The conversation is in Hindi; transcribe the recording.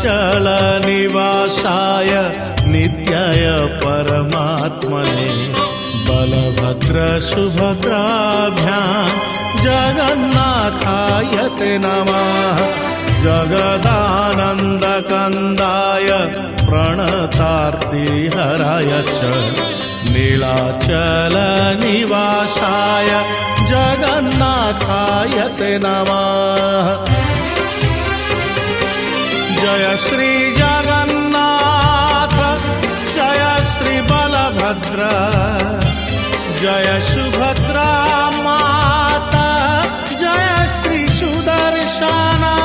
नीलाचल निवासाय नित्याय परमात्मने बलभद्र सुभद्राभ्यां जगन्नाथाय ते नमः। जगदानन्दकन्दाय प्रणतार्तिहराय च नीलाचल निवासाय जगन्नाथाय ते नमः। जय श्री जगन्नाथ जय श्री बलभद्र जय सुभद्रा माता जय श्री सुदर्शना।